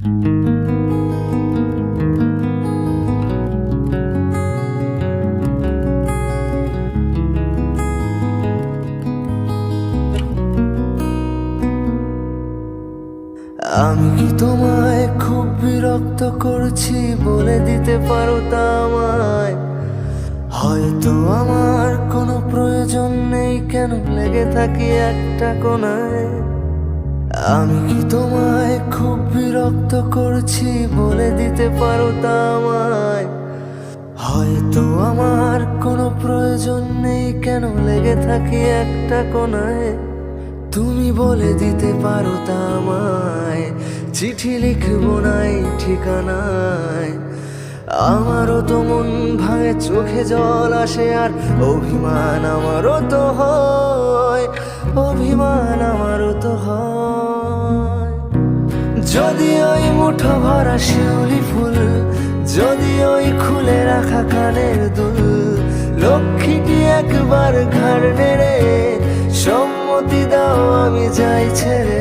আমি কি তোমায় খুব বিরক্ত করছি বলে দিতে পারো তা আমায়? হয়তো আমার কোনো প্রয়োজন নেই, কেন লেগে থাকি একটা কোণায়। আমি কি তোমায় খুব বিরক্ত করছি বলে দিতে পারো তা আমায়? হয়তো আমার কোনো প্রয়োজন নেই, কেন লেগে থাকি একটা কোণায়। তুমি বলে দিতে পারো তা আমায়, চিঠি লিখবো নাই ঠিকানায়। আমারও তো মন ভাঙে, চোখে জল আসে, আর অভিমান আমারও তো হয়, অভিমান আমারও তো হয়। যদি ওই মুঠো ভরা শিউলি ফুল, যদি ওই খুলে রাখা কানের দুল, লক্ষ্মীটি একবার ঘাড় নেড়ে সম্মতি দাও আমি যাই ছেড়ে।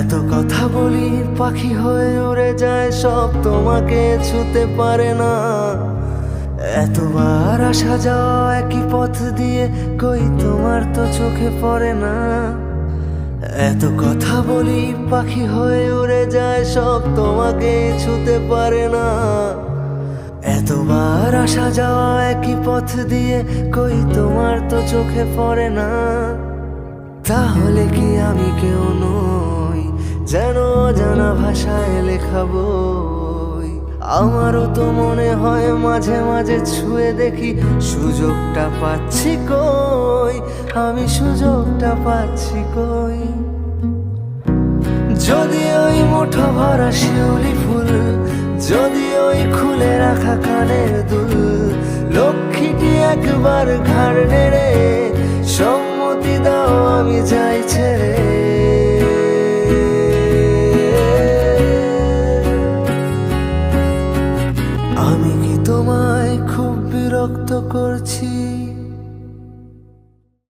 এত কথা বলি পাখি হয়ে উড়ে যায়, সব তোমাকে ছুতে পারে না। এতবার আসা যাওয়া একই পথ দিয়ে, কই তোমার তো চোখে পড়ে না। এত কথা বলি পাখি হয়ে উড়ে যায়, সব তোমাকে ছুতে পারে না। এতবার আসা যাওয়া একই পথ দিয়ে, কই তোমার তো চোখে পড়ে না। তাহলে কি আমি কেউ নই, যেন অজানা ভাষায় লেখা বই? আমারও তো মনে হয় মাঝে মাঝে ছুঁয়ে দেখি, সুযোগটা পাচ্ছি কই, আমি সুযোগটা পাচ্ছি কই? যদি ওই মুঠো ভরা শিউলি ফুল, যদি ওই খুলে রাখা কানের দুল, লক্ষ্মীটি একবার ঘাড় নেড়ে সম্মতি দাও আমি যাই ছেড়ে।